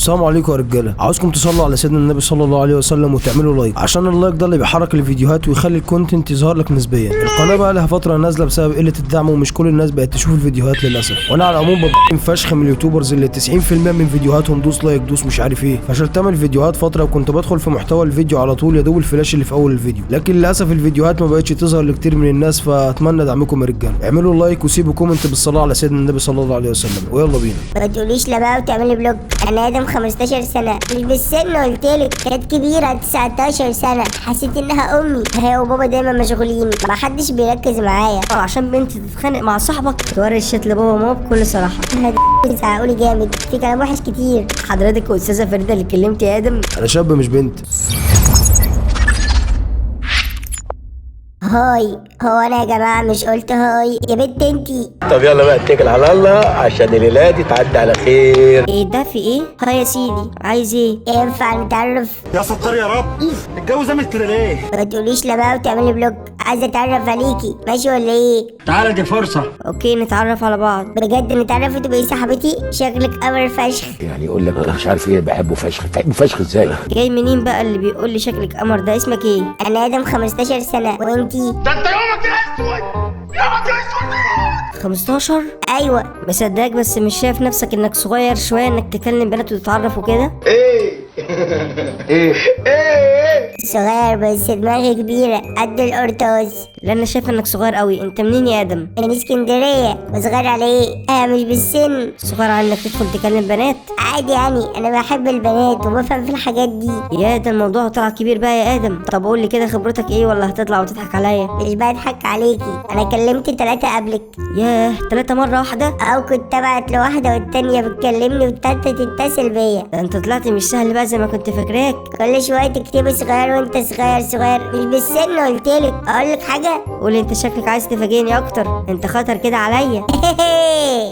السلام عليكم يا رجاله، عاوزكم تصلوا على سيدنا النبي صلى الله عليه وسلم وتعملوا لايك، عشان اللايك ده اللي بيحرك الفيديوهات ويخلي الكونتنت يظهر لك نسبيا. القناه بقى لها فتره نازله بسبب قله الدعم، ومش كل الناس بقت تشوف الفيديوهات للاسف. وانا على العموم بضحك فشخ من اليوتيوبرز اللي 90% من فيديوهاتهم دوس لايك دوس مش عارف ايه. فشلت اعمل فيديوهات فتره وكنت بدخل في محتوى الفيديو على طول يا دوب الفلاش اللي في اول الفيديو، لكن للاسف الفيديوهات ما بقتش تظهر لكتير من الناس. فاتمنى دعمكم يا رجاله، اعملوا لايك وسيبوا كومنت بالصلاه على سيدنا النبي صلى الله عليه وسلم، ويلا بينا. ما تقوليش لا بقى وتعملي بلوج. انا ادم 15 سنه، مش بالسن قلتلك. كانت كبيره 19 سنه، حسيت انها امي. هي وبابا دايما مشغولين، ما حدش بيركز معايا. عشان بنتي تتخانق مع صاحبك توري الشات لبابا وماما بكل صراحه. زعقولي جامد، في كلام وحش كتير. حضرتك استاذه فريده اللي كلمتي يا ادم؟ انا شاب مش بنت. هاي، هو انا يا جماعه مش قلت هاي يا بنت انتي؟ طب يلا بقى اتكل على الله عشان الليله دي تعدي على خير. ايه ده؟ في ايه؟ هاي يا سيدي، عايز ايه؟ ينفع نتعرف؟ يا ستار يا رب، الجو زمت كده ليه؟ ما تقوليش لا بقى وتعملي بلوج. عايزه اتعرف عليكي، ماشي ولا ايه؟ تعالى دي فرصه. اوكي نتعرف على بعض. بجد نتعرف وتبقي صاحبتي؟ شكلك قمر فشخ. يعني يقول لك مش عارف ايه بحبه فشخ. بحبه فشخ ازاي؟ جاي منين بقى اللي بيقول لي شكلك قمر ده؟ اسمك ايه؟ انا ادم 15 سنه، وانتي؟ ده انت يومك اسود، يومك اسود. 15؟ ايوه. مصدقك، بس مش شايف نفسك انك صغير شويه انك تكلم بنات وتتعرف وكده؟ صغير بس دماغي كبيره قد القرطاس. لا انا شايف انك صغير قوي. انت منين يا ادم؟ من اسكندريه. وصغير على ايه؟ مش بالسن. صغير على انك تدخل تكلم بنات؟ عادي يعني، انا بحب البنات وبفهم في الحاجات دي. يا ده الموضوع طلع كبير بقى يا ادم. طب قول لي كده خبرتك ايه، ولا هتطلع وتضحك عليا؟ مش بضحك عليكي، انا كلمت 3 قبلك. ياه، 3 مرة واحدة؟ او كنت ابعت لواحده والتانيه بتكلمني والتالته تتصل بيا. ده انت طلعت مش سهل بقى زي ما كنت فاكراك. كل شويه تكتبي صغير وانت صغير مش بالسن قلتلك. اقولك حاجه؟ قولي. انت شكلك عايز تفاجئني اكتر، انت خطر كده عليا.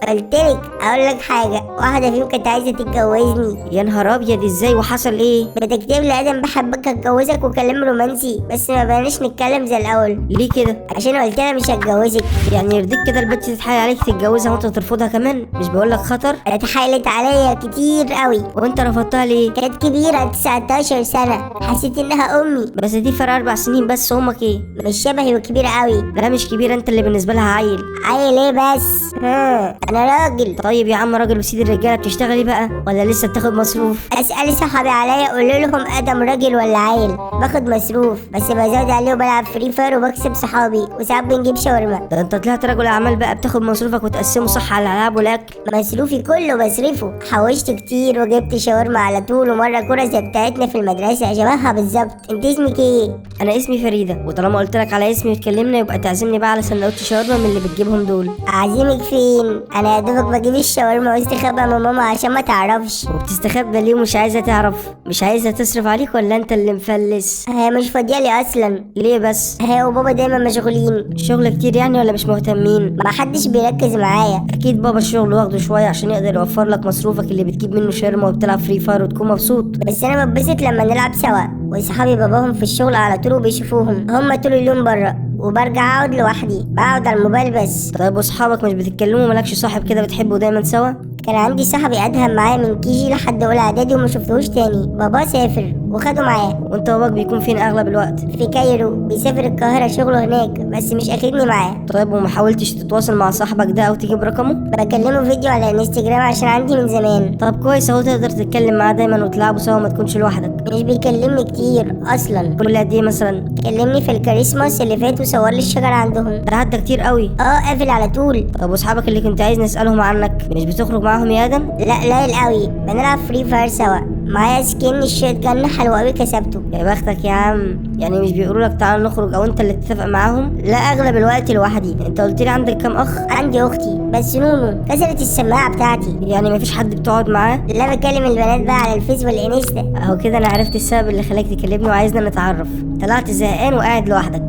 قلتلك اقولك حاجه، واحده فيهم كانت عايزه تتجوزني. يا نهار ابيض، ازاي وحصل ايه؟ بتكتب لي ادم بحبك هتجوزك وكلام رومانسي، بس ما بقناش نتكلم زي الاول. ليه كده؟ عشان قلت لها مش هتجوزك. يعني يرضيك كده البنت تتحايل عليك تتجوزها وانت ترفضها كمان؟ مش بقولك خطر؟ اتحايلت عليا كتير قوي. وانت رفضتها ليه؟ كانت كبيره 19 سنه، حسيت انها امي. بس دي فرق 4 سنين بس. امك ايه؟ مش شبهي وكبيره قوي. لا مش كبيره، انت اللي بالنسبه لها عيل. عيل ايه بس؟ انا راجل. طيب يا عم راجل وسيد الرجاله، بتشتغلي بقى ولا لسه بتاخد مصروف؟ اسال صحابي عليا قولوا لهم ادم راجل ولا عيل. باخد مصروف بس بزود عليه وبلعب فري فاير وبكسب صحابي، وساعات بنجيب شاورما. ده انت طلعت رجل اعمال بقى، بتاخد مصروفك وتقسمه صح على الالعاب والاكل. مصروفي كله بصرفه. حوشت كتير وجبت شاورما على طول، ومره كوره زي بتاعتنا في المدرسه شبهها بالظبط. انت اسمك ايه؟ انا اسمي فريده، وطالما قلت لك على اسمي وتكلمنا يبقى تعزمني بقى على سندوتش شاورما من اللي بتجيبهم دول. اعزمك فين؟ انا يا دوبك بجيب الشاورما واستخبى من ماما عشان ما تعرفش. وبتستخبى ليه ومش عايزه تعرف؟ مش عايزه تصرف عليك ولا انت اللي مفلس؟ هي مش فاضيالي اصلا. ليه بس؟ هي وبابا دايما مشغولين. شغل كتير يعني ولا مش مهتمين؟ ما حدش بيركز معايا. اكيد بابا الشغل واخده شويه عشان يقدر يوفر لك مصروفك اللي بتجيب منه شاورما وبتلعب فري فاير وتكون مبسوط. بس انا بتبسط لما نلعب سوا، وصحابي باباهم في الشغل على طول وبيشوفوهم. هم طول اليوم بره، وبرجع اقعد لوحدي بقعد على الموبايل بس. طيب واصحابك مش بتتكلموا؟ مالكش صاحب كده بتحبوا دايما سوا؟ كان عندي صاحبي ادهم معايا من كيجي لحد اولى اعدادي وما شفتهوش تاني. بابا سافر وخده معاه. وانت باباك بيكون فين اغلب الوقت؟ في كايرو، بيسافر القاهره شغله هناك، بس مش اخدني معاه. طيب وما حاولتش تتواصل مع صاحبك ده او تجيب رقمه؟ بكلمه فيديو على الانستجرام عشان عندي من زمان. طب كويس اهو، تقدر تتكلم معاه دايما وتلعبوا سوا ما تكونش لوحدك. مش بيكلمني كتير اصلا. كل قد ايه مثلا؟ كلمني في الكريسماس اللي فات وصور لي الشجره عندهم. ده عدى كتير قوي. قافل على طول. طب واصحابك اللي كنت عايز نسالهم عنك مش بتخرج معاهم يا ادم؟ لا قليل قوي، بنلعب فري فاير سوا. معايا سكين الشوت جن حلو قوي كسبته. يا بختك يا عم. يعني مش بيقولوا لك تعال نخرج او انت اللي تتفق معاهم؟ لا اغلب الوقت لوحدي. انت قلت لي عندك كام اخ؟ عندي اختي بس نونو كسرت السماعه بتاعتي. يعني مفيش حد بتقعد معاه؟ لا بكلم البنات بقى على الفيس والانستا. اهو كده انا عرفت السبب اللي خلاك تكلمني وعايزنا نتعرف. طلعت زهقان وقاعد لوحدك.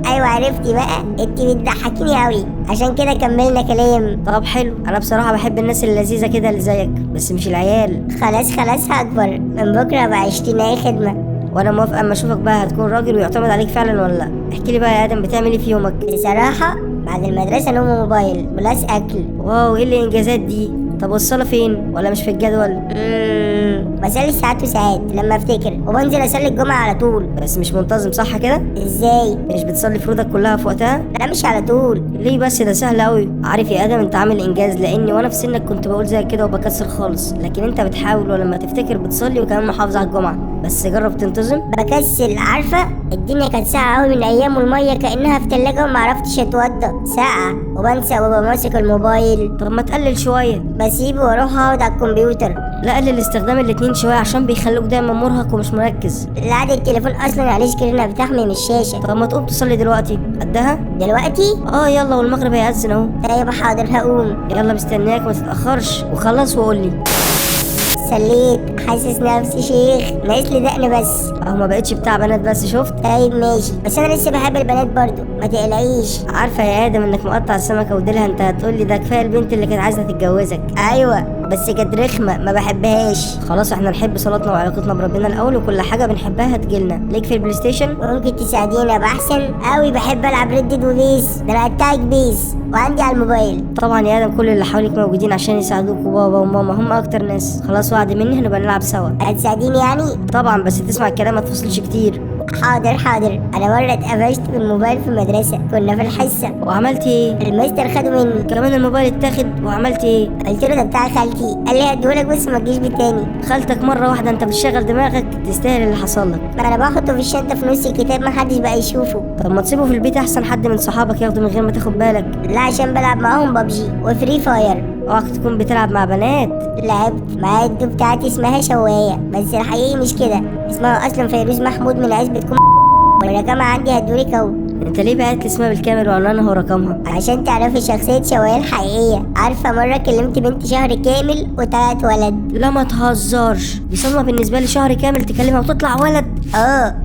ايوه عرفتي بقى، انت بتضحكيني قوي عشان كده كملنا كلام. طب حلو، انا بصراحه بحب الناس اللذيذه كده اللي زيك، بس مش العيال. خلاص هكبر من بكره بقى 20 اي خدمه. وانا موافقه اما اشوفك بقى هتكون راجل ويعتمد عليك فعلا ولا لا. احكي لي بقى يا ادم، بتعمل ايه في يومك؟ بصراحه بعد المدرسه نوم وموبايل بلاس اكل. واو، ايه الانجازات دي؟ طب والصلاه فين ولا مش في الجدول؟ بصلي ساعات وساعات لما افتكر، وبنزل اصلي الجمعه على طول. بس مش منتظم صح كده؟ ازاي؟ مش بتصلي فروضك كلها في وقتها؟ لا مش على طول. ليه بس؟ ده سهل قوي. عارف يا ادم انت عامل انجاز، لاني وانا في سنك كنت بقول زي كده وبكسل خالص، لكن انت بتحاول ولما تفتكر بتصلي وكمان محافظ على الجمعه. بس جرب تنتظم. بكسل، عارفه الدنيا كانت ساقعه قوي من ايام، والميه كانها في تلاجة ومعرفتش اتوضى، ساقعه وبنسى وببقى ماسك الموبايل. طب ما تقلل شويه. بسيبه واروح اقعد على الكمبيوتر. لا قلل استخدام الاتنين شويه عشان بيخلوك دايما مرهق ومش مركز. قعدة التليفون اصلا عليه سكرينه بتحمي من الشاشه. طب ما تقوم تصلي دلوقتي قدها. دلوقتي؟ يلا والمغرب هيأذن اهو. طيب حاضر هقوم. يلا مستنياك ما تتأخرش وخلص وقول لي. سليت، حاسس نفسي شيخ، ناقص لي دقن بس. ما بقتش بتاع بنات بس شفت. طيب ماشي، بس انا لسه بحب البنات برضو، ما تقلقيش. عارفه يا ادم انك مقطع السمكه وديلها، انت هتقول لي ده كفايه البنت اللي كانت عايزه تتجوزك. ايوه بس كانت رخمه ما بحبهاش. خلاص احنا نحب صلاتنا وعلاقتنا بربنا الاول، وكل حاجه بنحبها هتجيلنا. ليك في البلاي ستيشن؟ ممكن تساعديني ابقى احسن قوي، بحب العب ردد وبيس، ده انا هتاج بيس وعندي على الموبايل. طبعا يا ادم كل اللي حواليك موجودين عشان يساعدوك، وبابا وماما هم اكتر ناس. خلاص وعد مني هنبقى نلعب سوا. هتساعديني يعني؟ طبعا بس تسمع الكلام ما تفصلش كتير. حاضر حاضر. انا مره اتقفشت بالموبايل في المدرسه، كنا في الحصه. وعملت ايه؟ المستر خده مني. كمان الموبايل اتاخد وعملت ايه؟ قلت له ده بتاع خالتي، قال لي هديهولك بس ما تجيش بيه تاني. خالتك مره واحده انت بتشغل دماغك، تستاهل اللي حصل لك. ما انا بحطه في الشنطه في نص الكتاب، ما حدش بقى يشوفه. طب ما تسيبه في البيت احسن، حد من صحابك ياخده من غير ما تاخد بالك. لا عشان بلعب معاهم ببجي وفري فاير. اوعك تكون بتلعب مع بنات. لعبت مع الدو بتاعتي اسمها شوايه، بس الحقيقي مش كده، اسمها اصلا فيروز محمود من عزبة والرقم عندي هدولك اهو. انت ليه بعت لي اسمها بالكامل وعنوانها ورقمها؟ عشان تعرفي شخصية شوايه الحقيقية. عارفة مرة كلمت بنت شهر كامل وطلعت ولد. لا ما تهزرش، دي صدمة بالنسبة لي شهر كامل تكلمها وتطلع ولد.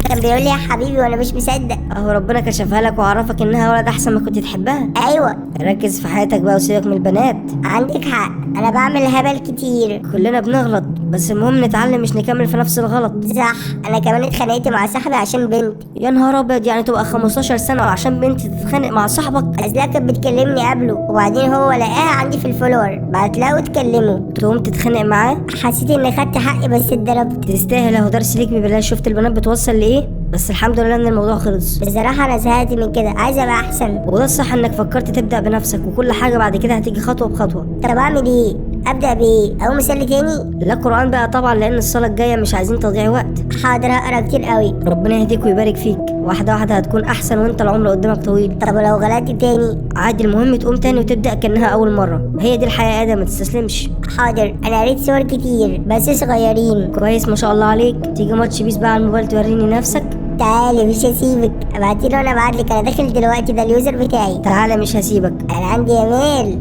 كان بيقول لي يا حبيبي وانا مش مصدق. اهو ربنا كشفها لك وعرفك انها ولد احسن ما كنت تحبها. ايوه ركز في حياتك بقى وسيبك من البنات. عندك حق، انا بعمل هبل كتير. كلنا بنغلط، بس المهم نتعلم مش نكمل في نفس الغلط. صح، انا كمان اتخانقت مع صاحبي عشان بنت. يا نهار ابيض، يعني تبقى 15 سنة وعشان بنت تتخانق مع صاحبك؟ اصلها كانت بتكلمني قبله، وبعدين هو لقاها عندي في الفولور، بعت لها واتكلموا. تقوم تتخانق معاه؟ حسيت اني خدت حقي بس اتضربت. تستاهل، اهو درس ليك ببلاش. شفت البنات بتوصل لايه؟ بس الحمد لله ان الموضوع خلص. بصراحة انا زهقت من كده، عايزة ابقى احسن. وده الصح انك فكرت تبدأ بنفسك، وكل حاجة بعد كده هتيجي خطوة بخطوة. طب اعمل ايه؟ ابدأ بايه؟ اقوم اصلي تاني؟ لا قرآن بقى طبعا، لان الصلاة الجاية مش عايزين تضييع وقت. حاضر هقرا كتير قوي. ربنا يهديك ويبارك فيك، واحدة واحدة هتكون احسن وانت العمر قدامك طويل. طب ولو غلطت تاني؟ عادي، المهم تقوم تاني وتبدأ كأنها اول مرة. هي دي الحياة يا ادم، ما تستسلمش. حاضر، انا قريت صور كتير بس صغيرين. كويس ما شاء الله عليك. تيجي ماتش بيس بقى على الموبايل توريني نفسك؟ تعالي مش هسيبك، ابعتيلي وانا ابعتلك. انا داخل دلوقتي، ده اليوزر بتاعي. تعالى مش هسيبك. انا عندي ايميل.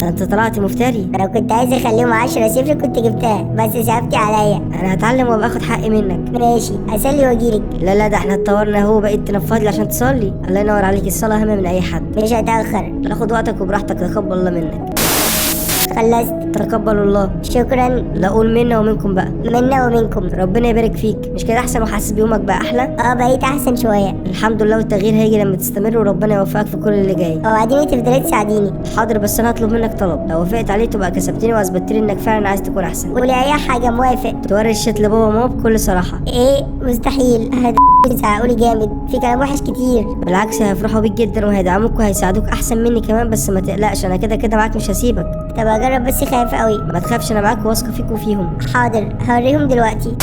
انت طلعت مفتري. انا كنت عايز اخليهم 10-0 كنت جبتها، بس صعبتي عليا. انا هتعلم وابقى اخد حقي منك. ماشي، اسلي واجيلك. لا ده احنا اتطورنا اهو، بقيت تنفض لي عشان تصلي. الله ينور عليك، الصلاة اهم من اي حد. مش هتاخر. لا خد وقتك وبراحتك، تقبل الله منك. خلصت. تقبل الله. شكرا. لا قول منا ومنكم بقى. منا ومنكم. ربنا يبارك فيك. مش كده احسن وحاسس بيومك بقى احلى؟ بقيت احسن شويه الحمد لله، والتغيير هيجي لما تستمر وربنا يوفقك في كل اللي جاي. وبعدين تفضلي تساعديني. حاضر، بس انا هطلب منك طلب، لو وافقت عليه تبقى كسبتني واثبتت لي انك فعلا عايز تكون احسن. قولي اي حاجه، موافق. توري الشات لبابا وماما بكل صراحه. ايه؟ مستحيل. هتزعقولي جامد، في كلام وحش كتير. بالعكس هيفرحوا بيك جدا وهيدعموك وهيساعدوك احسن مني كمان، بس ما تقلقش انا كده كده معاك مش هسيبك. طب اجرب، بس خايف قوي. ما تخافش، انا معاك واثقه فيك وفيهم. حاضر هوريهم دلوقتي.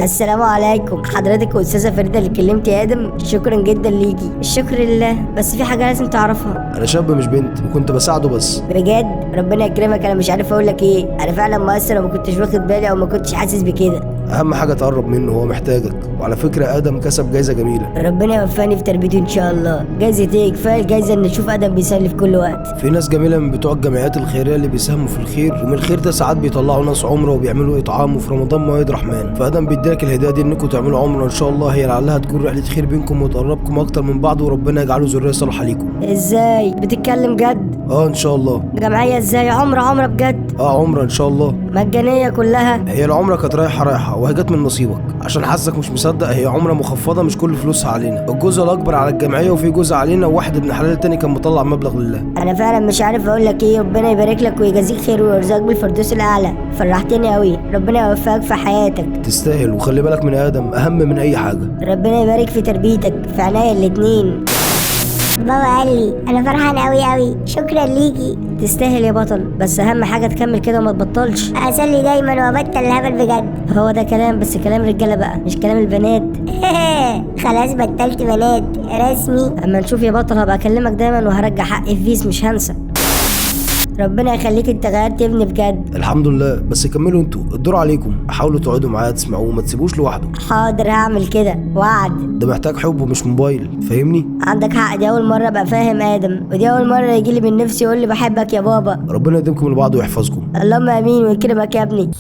السلام عليكم، حضرتك استاذه فريده اللي كلمت يا ادم؟ شكرا جدا ليكي. الشكر لله، بس في حاجه لازم تعرفها. انا شاب مش بنت، وكنت بساعده بس. بجد؟ ربنا يكرمك. انا مش عارف اقول لك ايه، انا فعلا مقصر وما كنتش واخد بالي او ما كنتش حاسس بكده. اهم حاجه تقرب منه، هو محتاجك. وعلى فكره ادم كسب جايزه جميله. ربنا يوفقني في تربيته ان شاء الله. جايزه ايه؟ كفايه الجايزه ان نشوف ادم بيصلي في كل وقت. في ناس جميله من بتوع الجمعيات الخيريه اللي بيساهموا في الخير، ومن الخير ده ساعات بيطلعوا ناس عمره وبيعملوا اطعام، وفي رمضان موائد رحمن. فادم بيديلك الهديه دي انكم تعملوا عمره ان شاء الله، هي لعلها تكون رحله خير بينكم وتقربكم اكتر من بعض، وربنا يجعله ذريه صالحه ليكم. ازاي؟ بتتكلم جد؟ ان شاء الله. جمعيه ازاي؟ عمره بجد؟ عمره ان شاء الله مجانيه كلها؟ هي العمره كانت رايحه وهي جت من نصيبك. عشان حاسك مش مصدق، هي عمره مخفضه مش كل فلوسها علينا، الجزء الاكبر على الجمعيه وفي جزء علينا، وواحد ابن حلال تاني كان مطلع مبلغ لله. انا فعلا مش عارف اقول لك ايه. ربنا يبارك لك ويجازيك خير ويرزقك بالفردوس الاعلى. فرحتني قوي، ربنا يوفقك في حياتك. تستاهل، وخلي بالك من ادم اهم من اي حاجه. ربنا يبارك في تربيتك في عينيا الاتنين. بابا قال لي انا فرحان قوي قوي، شكرا ليكي. تستاهل يا بطل، بس اهم حاجه تكمل كده وما تبطلش. اصلي دايما وابطل الهبل بجد. هو ده كلام، بس كلام رجاله بقى مش كلام البنات. خلاص بطلت بنات رسمي. اما نشوف يا بطل هبقى اكلمك دايما وهرجع حقي في فيس مش هنسى. ربنا يخليك، انت غيرت ابني بجد. الحمد لله، بس كملوا انتوا، الدور عليكم، حاولوا تقعدوا معاه تسمعوه، ما تسيبوش لوحده. حاضر هعمل كده، وعد. ده محتاج حب ومش موبايل، فاهمني؟ عندك حق، دي اول مره ابقى فاهم ادم، ودي اول مره يجيلي من نفسي يقول لي بحبك يا بابا. ربنا يديمكم لبعض ويحفظكم. اللهم امين ويكرمك يا ابني.